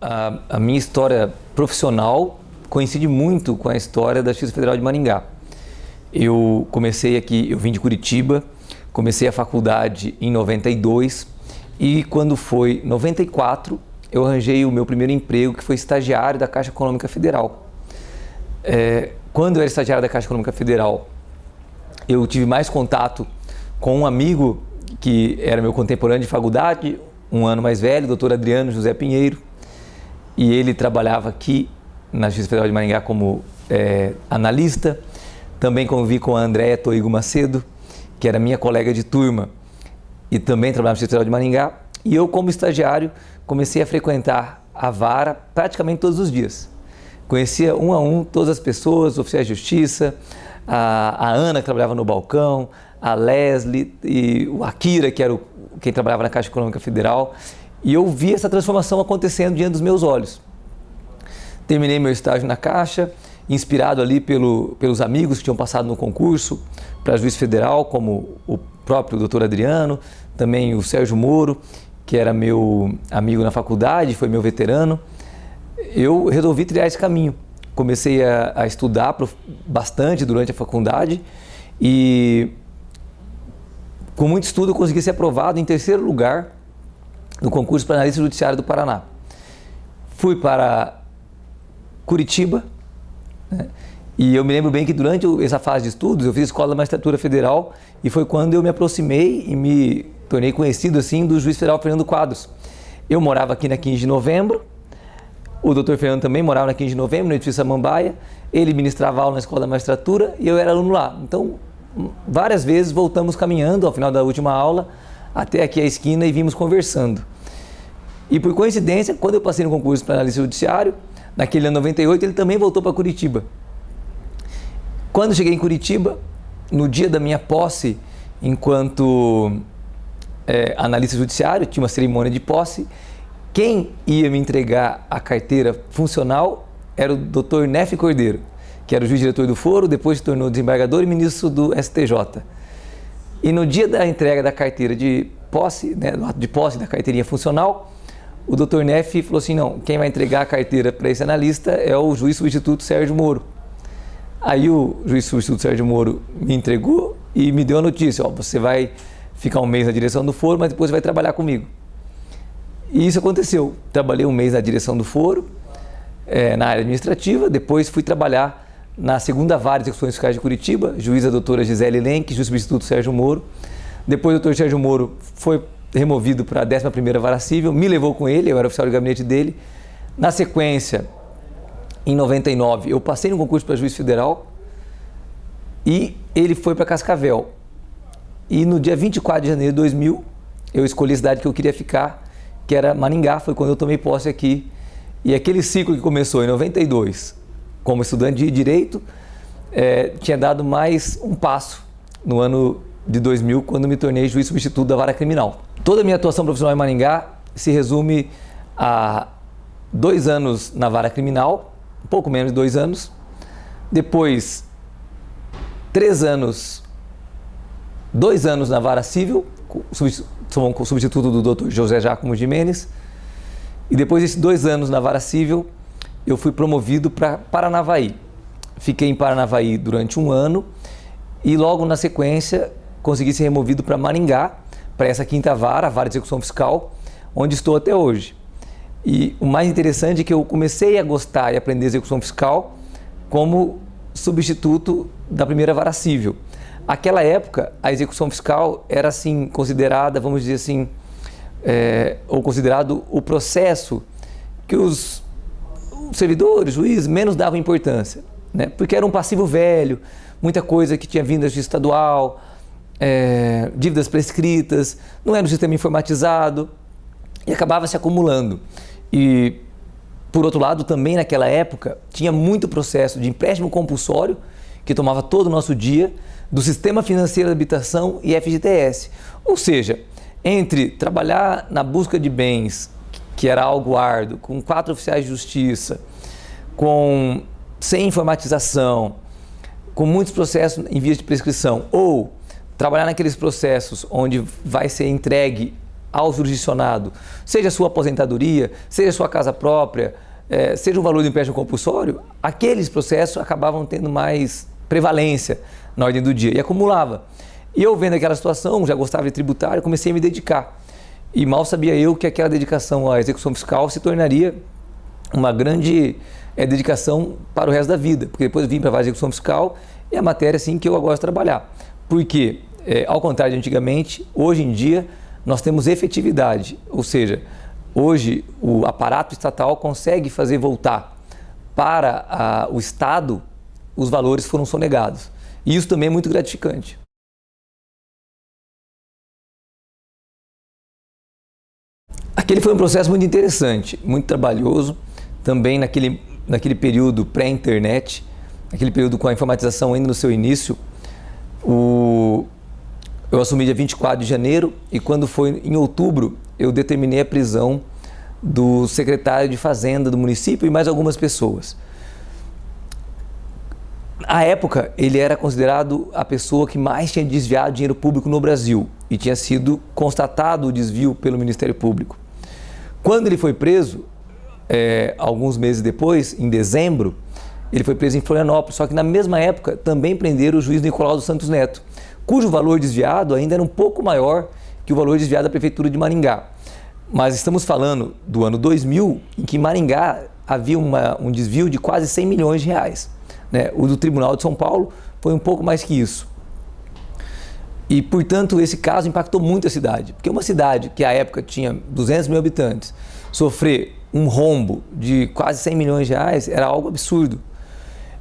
A minha história profissional coincide muito com a história da Justiça Federal de Maringá. Eu comecei aqui, eu vim de Curitiba, comecei a faculdade em 92 e quando foi 94 eu arranjei o meu primeiro emprego, que foi estagiário da Caixa Econômica Federal. Quando eu era estagiário da Caixa Econômica Federal, eu tive mais contato com um amigo que era meu contemporâneo de faculdade, um ano mais velho, o Dr. Adriano José Pinheiro, e ele trabalhava aqui na Justiça Federal de Maringá como analista. Também convivi com a Andréia Toigo Macedo, que era minha colega de turma e também trabalhava na Justiça Federal de Maringá. E eu, como estagiário, comecei a frequentar a vara praticamente todos os dias. Conhecia um a um todas as pessoas, oficiais de justiça, a Ana, que trabalhava no balcão, a Leslie e o Akira, que era quem trabalhava na Caixa Econômica Federal. E eu vi essa transformação acontecendo diante dos meus olhos. Terminei meu estágio na Caixa, inspirado ali pelos amigos que tinham passado no concurso para juiz federal, como o próprio doutor Adriano, também o Sérgio Moro, que era meu amigo na faculdade, foi meu veterano. Eu resolvi trilhar esse caminho. Comecei a estudar bastante durante a faculdade e, com muito estudo, eu consegui ser aprovado em terceiro lugar no concurso para analista judiciário do Paraná. Fui para Curitiba, né? E eu me lembro bem que durante essa fase de estudos eu fiz Escola da Magistratura Federal e foi quando eu me aproximei e me tornei conhecido assim do juiz federal Fernando Quadros. Eu morava aqui na 15 de novembro, o doutor Fernando também morava na 15 de novembro, no edifício Samambaia, ele ministrava aula na Escola da Magistratura e eu era aluno lá. Então, várias vezes voltamos caminhando ao final da última aula até aqui a esquina e vimos conversando. E por coincidência, quando eu passei no concurso para analista judiciário, naquele ano 98, ele também voltou para Curitiba. Quando cheguei em Curitiba, no dia da minha posse, enquanto analista judiciário, tinha uma cerimônia de posse, quem ia me entregar a carteira funcional era o Dr. Nefe Cordeiro, que era o juiz-diretor do foro, depois se tornou desembargador e ministro do STJ. E no dia da entrega da carteira de posse, né, do ato de posse da carteirinha funcional, o Dr. Nefe falou assim, não, quem vai entregar a carteira para esse analista é o juiz substituto Sérgio Moro. Aí o juiz substituto Sérgio Moro me entregou e me deu a notícia, você vai ficar um mês na direção do foro, mas depois vai trabalhar comigo. E isso aconteceu. Trabalhei um mês na direção do foro, na área administrativa, depois fui trabalhar na segunda vara de execuções fiscais de Curitiba, juíza doutora Gisele Lenk, juiz substituto Sérgio Moro. Depois o doutor Sérgio Moro foi removido para a 11ª Vara Civil, me levou com ele, eu era oficial de gabinete dele. Na sequência, em 99, eu passei no concurso para juiz federal e ele foi para Cascavel. E no dia 24 de janeiro de 2000, eu escolhi a cidade que eu queria ficar, que era Maringá, foi quando eu tomei posse aqui. E aquele ciclo que começou em 92, como estudante de Direito, tinha dado mais um passo no ano de 2000, quando me tornei juiz substituto da Vara Criminal. Toda a minha atuação profissional em Maringá se resume a 2 anos na Vara Criminal, um pouco menos de 2 anos, depois 2 anos na Vara Civil, como substituto do Dr. José Giacomo Gimenez, e depois desses 2 anos na Vara Civil, eu fui promovido para Paranavaí. Fiquei em Paranavaí durante 1 ano e logo na sequência consegui ser removido para Maringá, para essa 5ª vara, a Vara de Execução Fiscal, onde estou até hoje. E o mais interessante é que eu comecei a gostar e aprender execução fiscal como substituto da primeira Vara Civil. Naquela época, a execução fiscal era assim considerada, vamos dizer assim, ou considerado o processo que os servidores, juízes, menos davam importância, né? Porque era um passivo velho, muita coisa que tinha vindo da justiça estadual, dívidas prescritas, não era um sistema informatizado e acabava se acumulando. E, por outro lado, também naquela época, tinha muito processo de empréstimo compulsório, que tomava todo o nosso dia, do Sistema Financeiro da Habitação e FGTS. Ou seja, entre trabalhar na busca de bens, que era algo árduo, com 4 oficiais de justiça, sem informatização, com muitos processos em vias de prescrição, ou trabalhar naqueles processos onde vai ser entregue ao jurisdicionado, seja a sua aposentadoria, seja a sua casa própria, seja o valor do empréstimo compulsório, aqueles processos acabavam tendo mais prevalência na ordem do dia e acumulava. E eu vendo aquela situação, já gostava de tributário, comecei a me dedicar. E mal sabia eu que aquela dedicação à execução fiscal se tornaria uma grande dedicação para o resto da vida, porque depois vim para a execução fiscal e é a matéria assim que eu gosto de trabalhar. Porque, ao contrário de antigamente, hoje em dia nós temos efetividade, ou seja, hoje o aparato estatal consegue fazer voltar para o Estado os valores que foram sonegados. E isso também é muito gratificante. Aquele foi um processo muito interessante, muito trabalhoso, também naquele período pré-internet, naquele período com a informatização ainda no seu início. Eu assumi dia 24 de janeiro e quando foi em outubro eu determinei a prisão do secretário de Fazenda do município e mais algumas pessoas. À época, ele era considerado a pessoa que mais tinha desviado dinheiro público no Brasil e tinha sido constatado o desvio pelo Ministério Público. Quando ele foi preso, alguns meses depois, em dezembro, ele foi preso em Florianópolis, só que na mesma época também prenderam o juiz Nicolau dos Santos Neto, cujo valor desviado ainda era um pouco maior que o valor desviado da Prefeitura de Maringá. Mas estamos falando do ano 2000, em que em Maringá havia um desvio de quase 100 milhões de reais. Né? O do Tribunal de São Paulo foi um pouco mais que isso. E, portanto, esse caso impactou muito a cidade, porque uma cidade que à época tinha 200 mil habitantes, sofrer um rombo de quase 100 milhões de reais era algo absurdo.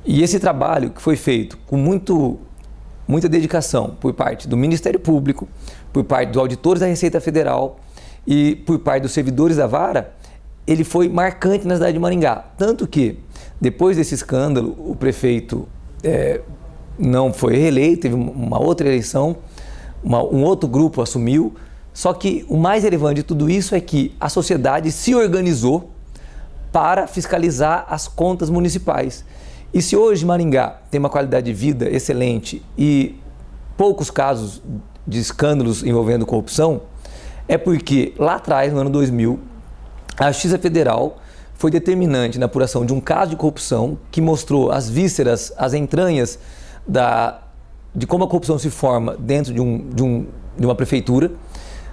E esse trabalho que foi feito com muita dedicação por parte do Ministério Público, por parte dos auditores da Receita Federal e por parte dos servidores da vara, ele foi marcante na cidade de Maringá. Tanto que, depois desse escândalo, o prefeito não foi reeleito, teve uma outra eleição, um outro grupo assumiu. Só que o mais relevante de tudo isso é que a sociedade se organizou para fiscalizar as contas municipais. E se hoje Maringá tem uma qualidade de vida excelente e poucos casos de escândalos envolvendo corrupção, é porque lá atrás, no ano 2000, a Justiça Federal foi determinante na apuração de um caso de corrupção que mostrou as vísceras, as entranhas de como a corrupção se forma dentro de uma prefeitura,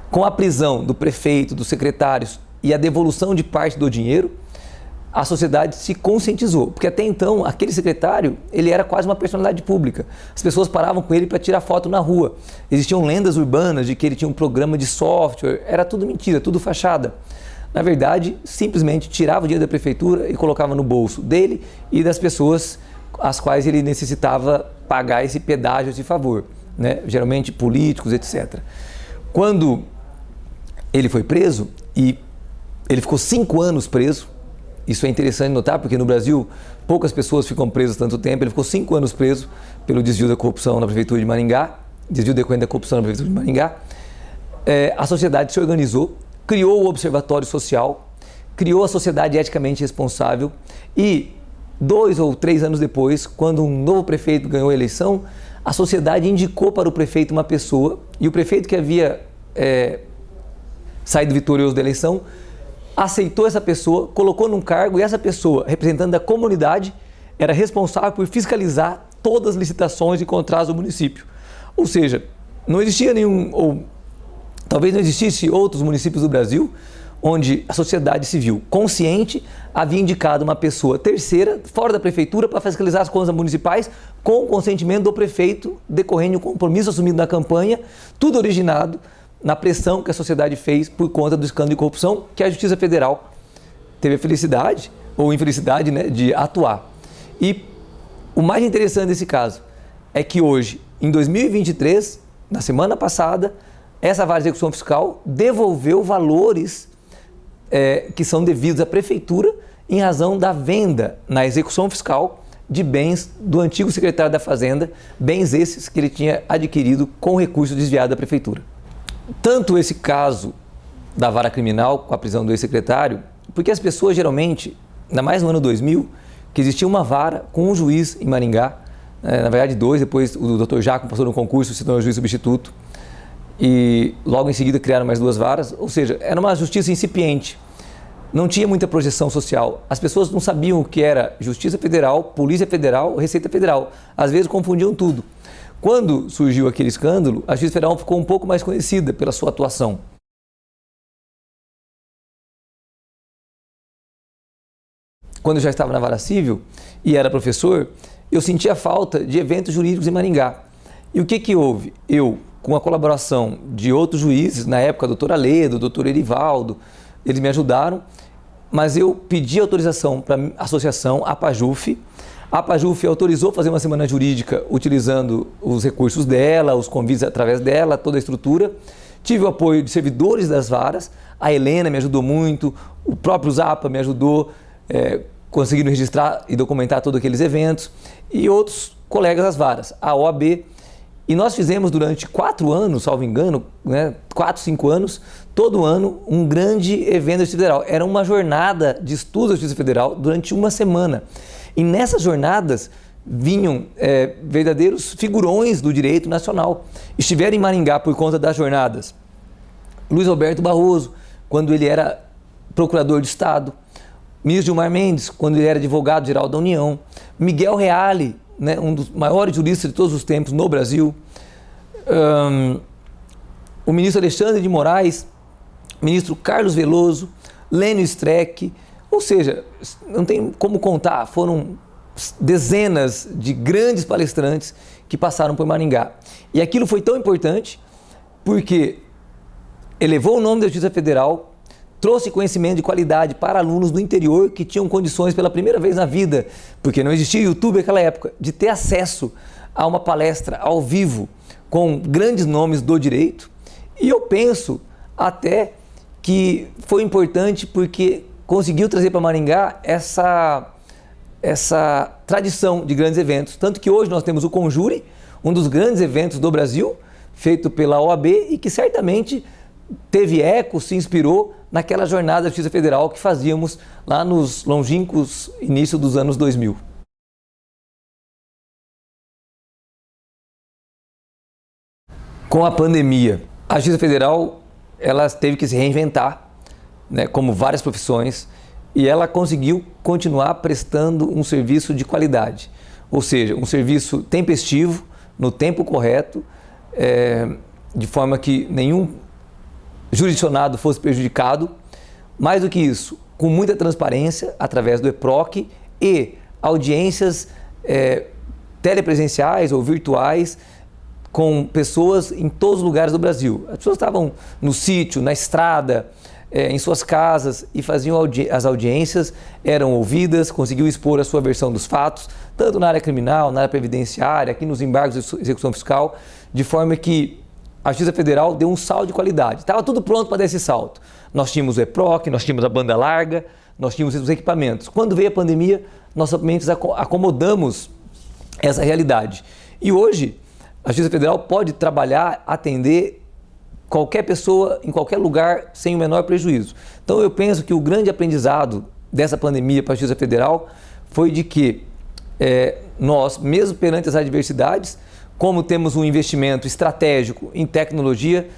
com a prisão do prefeito, dos secretários e a devolução de parte do dinheiro. A sociedade se conscientizou, porque até então aquele secretário, ele era quase uma personalidade pública. As pessoas paravam com ele para tirar foto na rua. Existiam lendas urbanas de que ele tinha um programa de software, era tudo mentira, tudo fachada. Na verdade, simplesmente tirava o dinheiro da prefeitura e colocava no bolso dele e das pessoas às quais ele necessitava pagar esse pedágio, esse favor, né? Geralmente políticos, etc. Quando ele foi preso, e ele ficou 5 anos preso. Isso é interessante notar, porque no Brasil poucas pessoas ficam presas tanto tempo. Ele ficou 5 anos preso pelo desvio da corrupção na Prefeitura de Maringá, desvio decorrente da corrupção na Prefeitura de Maringá. A sociedade se organizou, criou o Observatório Social, criou a Sociedade Eticamente Responsável e 2 ou 3 anos depois, quando um novo prefeito ganhou a eleição, a sociedade indicou para o prefeito uma pessoa e o prefeito que havia saído vitorioso da eleição aceitou essa pessoa, colocou num cargo e essa pessoa, representando a comunidade, era responsável por fiscalizar todas as licitações e contratos do município. Ou seja, não existia nenhum, ou talvez não existisse outros municípios do Brasil onde a sociedade civil consciente havia indicado uma pessoa terceira, fora da prefeitura, para fiscalizar as contas municipais com o consentimento do prefeito, decorrendo de um compromisso assumido na campanha, tudo originado na pressão que a sociedade fez por conta do escândalo de corrupção que a Justiça Federal teve a felicidade ou infelicidade, né, de atuar. E o mais interessante desse caso é que hoje, em 2023, na semana passada, essa vara de execução fiscal devolveu valores que são devidos à prefeitura em razão da venda na execução fiscal de bens do antigo secretário da Fazenda, bens esses que ele tinha adquirido com recurso desviado da prefeitura. Tanto esse caso da vara criminal com a prisão do ex-secretário, porque as pessoas geralmente, ainda mais no ano 2000, que existia uma vara com um juiz em Maringá, na verdade 2, depois o Dr. Jacob passou no concurso, se tornou juiz substituto, e logo em seguida criaram mais 2 varas, ou seja, era uma justiça incipiente. Não tinha muita projeção social. As pessoas não sabiam o que era Justiça Federal, Polícia Federal, Receita Federal. Às vezes confundiam tudo. Quando surgiu aquele escândalo, a Justiça Federal ficou um pouco mais conhecida pela sua atuação. Quando eu já estava na Vara Civil e era professor, eu sentia falta de eventos jurídicos em Maringá. E o que houve? Eu, com a colaboração de outros juízes, na época a doutora Ledo, o doutor Erivaldo, eles me ajudaram, mas eu pedi autorização para a associação, a Pajuf. A Pajuf autorizou fazer uma semana jurídica utilizando os recursos dela, os convites através dela, toda a estrutura. Tive o apoio de servidores das varas, a Helena me ajudou muito, o próprio Zapa me ajudou, conseguindo registrar e documentar todos aqueles eventos, e outros colegas das varas, a OAB. E nós fizemos durante 4 anos, salvo engano, 4, 5 anos, todo ano, um grande evento da Justiça Federal. Era uma jornada de estudo da Justiça Federal durante uma semana. E nessas jornadas vinham verdadeiros figurões do direito nacional. Estiveram em Maringá por conta das jornadas Luiz Roberto Barroso, quando ele era procurador de Estado, ministro Gilmar Mendes, quando ele era advogado-geral da União, Miguel Reale, um dos maiores juristas de todos os tempos no Brasil, o ministro Alexandre de Moraes, ministro Carlos Veloso, Lênio Streck, ou seja, não tem como contar, foram dezenas de grandes palestrantes que passaram por Maringá. E aquilo foi tão importante porque elevou o nome da Justiça Federal, trouxe conhecimento de qualidade para alunos do interior que tinham condições pela primeira vez na vida, porque não existia YouTube naquela época, de ter acesso a uma palestra ao vivo com grandes nomes do direito. E eu penso até que foi importante porque conseguiu trazer para Maringá essa tradição de grandes eventos. Tanto que hoje nós temos o Conjure, um dos grandes eventos do Brasil, feito pela OAB e que certamente teve eco, se inspirou naquela jornada da Justiça Federal que fazíamos lá nos longínquos início dos anos 2000. Com a pandemia, a Justiça Federal ela teve que se reinventar, como várias profissões, e ela conseguiu continuar prestando um serviço de qualidade, ou seja, um serviço tempestivo, no tempo correto, de forma que nenhum jurisdicionado fosse prejudicado. Mais do que isso, com muita transparência, através do EPROC e audiências telepresenciais ou virtuais, com pessoas em todos os lugares do Brasil. As pessoas estavam no sítio, na estrada, em suas casas e faziam as audiências, eram ouvidas, conseguiam expor a sua versão dos fatos, tanto na área criminal, na área previdenciária, aqui nos embargos de execução fiscal, de forma que a Justiça Federal deu um salto de qualidade. Estava tudo pronto para dar esse salto. Nós tínhamos o EPROC, nós tínhamos a banda larga, nós tínhamos os equipamentos. Quando veio a pandemia, nós somente acomodamos essa realidade. E hoje, a Justiça Federal pode trabalhar, atender qualquer pessoa, em qualquer lugar, sem o menor prejuízo. Então eu penso que o grande aprendizado dessa pandemia para a Justiça Federal foi de que nós, mesmo perante as adversidades, como temos um investimento estratégico em tecnologia,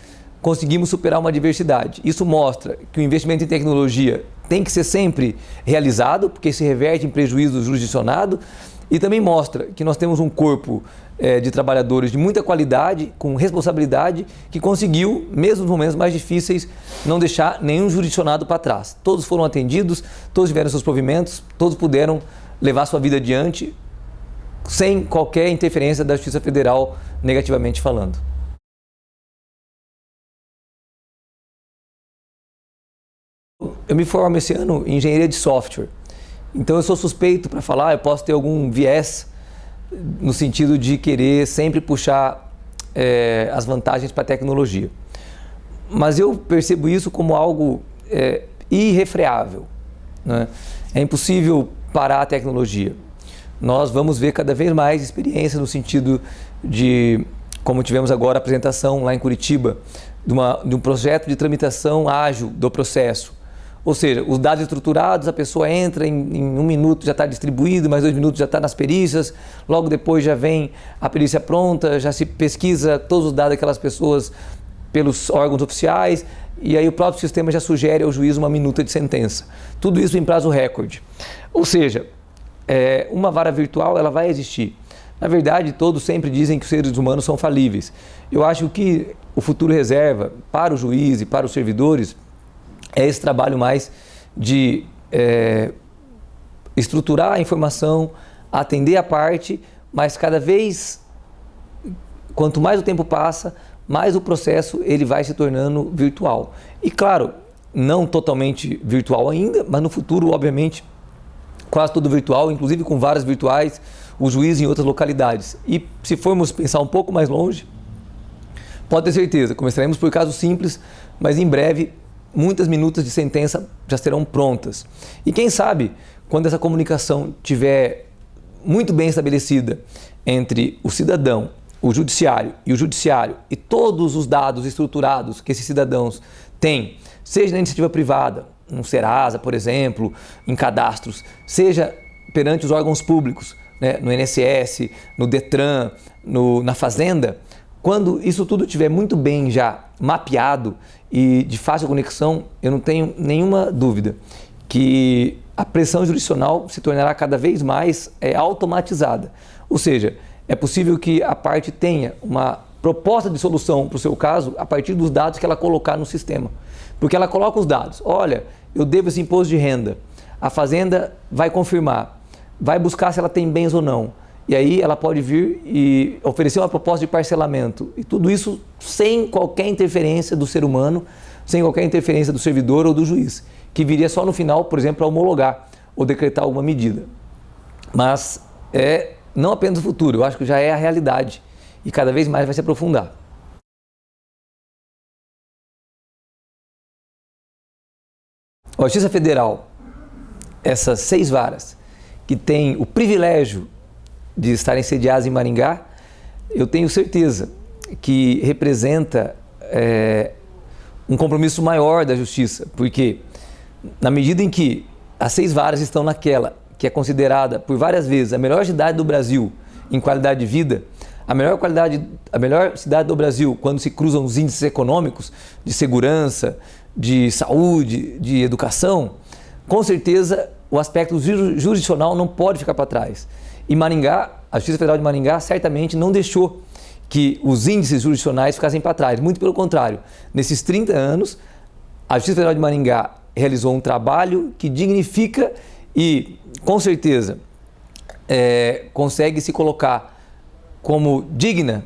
conseguimos superar uma adversidade. Isso mostra que o investimento em tecnologia tem que ser sempre realizado, porque se reverte em prejuízo do jurisdicionado, e também mostra que nós temos um corpo de trabalhadores de muita qualidade, com responsabilidade, que conseguiu, mesmo nos momentos mais difíceis, não deixar nenhum jurisdicionado para trás. Todos foram atendidos, todos tiveram seus provimentos, todos puderam levar sua vida adiante, sem qualquer interferência da Justiça Federal, negativamente falando. Eu me formo esse ano em engenharia de software, então eu sou suspeito para falar, eu posso ter algum viés no sentido de querer sempre puxar as vantagens para a tecnologia. Mas eu percebo isso como algo irrefreável, né? É impossível parar a tecnologia. Nós vamos ver cada vez mais experiência no sentido de, como tivemos agora a apresentação lá em Curitiba, de um projeto de tramitação ágil do processo. Ou seja, os dados estruturados, a pessoa entra, em 1 minuto já está distribuído, mais 2 minutos já está nas perícias, logo depois já vem a perícia pronta, já se pesquisa todos os dados daquelas pessoas pelos órgãos oficiais, e aí o próprio sistema já sugere ao juiz uma minuta de sentença. Tudo isso em prazo recorde. Ou seja, uma vara virtual ela vai existir. Na verdade, todos sempre dizem que os seres humanos são falíveis. Eu acho que o futuro reserva para o juiz e para os servidores esse trabalho mais de estruturar a informação, atender a parte, mas cada vez, quanto mais o tempo passa, mais o processo ele vai se tornando virtual. E claro, não totalmente virtual ainda, mas no futuro, obviamente, quase tudo virtual, inclusive com varas virtuais, o juiz em outras localidades. E se formos pensar um pouco mais longe, pode ter certeza, começaremos por casos simples, mas em breve muitas minutas de sentença já serão prontas. E quem sabe, quando essa comunicação estiver muito bem estabelecida entre o cidadão, o judiciário e todos os dados estruturados que esses cidadãos têm, seja na iniciativa privada, no Serasa, por exemplo, em cadastros, seja perante os órgãos públicos, né, no INSS, no Detran, na Fazenda, quando isso tudo estiver muito bem já mapeado e de fácil conexão, eu não tenho nenhuma dúvida que a pressão jurisdicional se tornará cada vez mais automatizada. Ou seja, é possível que a parte tenha uma proposta de solução para o seu caso a partir dos dados que ela colocar no sistema. Porque ela coloca os dados. Olha, eu devo esse imposto de renda. A Fazenda vai confirmar, vai buscar se ela tem bens ou não. E aí ela pode vir e oferecer uma proposta de parcelamento. E tudo isso sem qualquer interferência do ser humano, sem qualquer interferência do servidor ou do juiz, que viria só no final, por exemplo, a homologar ou decretar alguma medida. Mas não apenas o futuro, eu acho que já é a realidade e cada vez mais vai se aprofundar. A Justiça Federal, essas 6 varas que têm o privilégio de estarem sediadas em Maringá, eu tenho certeza que representa um compromisso maior da Justiça, porque na medida em que as 6 varas estão naquela que é considerada por várias vezes a melhor cidade do Brasil em qualidade de vida, a melhor cidade do Brasil quando se cruzam os índices econômicos de segurança, de saúde, de educação, com certeza o aspecto jurisdicional não pode ficar para trás. E Maringá, a Justiça Federal de Maringá certamente não deixou que os índices jurisdicionais ficassem para trás, muito pelo contrário. Nesses 30 anos, a Justiça Federal de Maringá realizou um trabalho que dignifica e, com certeza, consegue se colocar como digna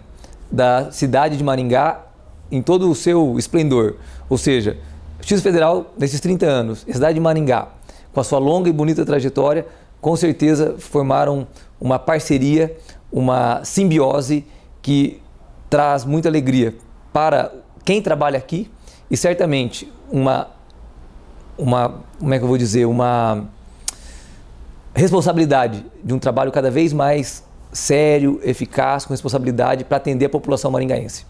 da cidade de Maringá em todo o seu esplendor. Ou seja, a Justiça Federal, nesses 30 anos, a cidade de Maringá, com a sua longa e bonita trajetória, com certeza formaram uma parceria, uma simbiose que traz muita alegria para quem trabalha aqui e certamente uma responsabilidade de um trabalho cada vez mais sério, eficaz, com responsabilidade para atender a população maringaense.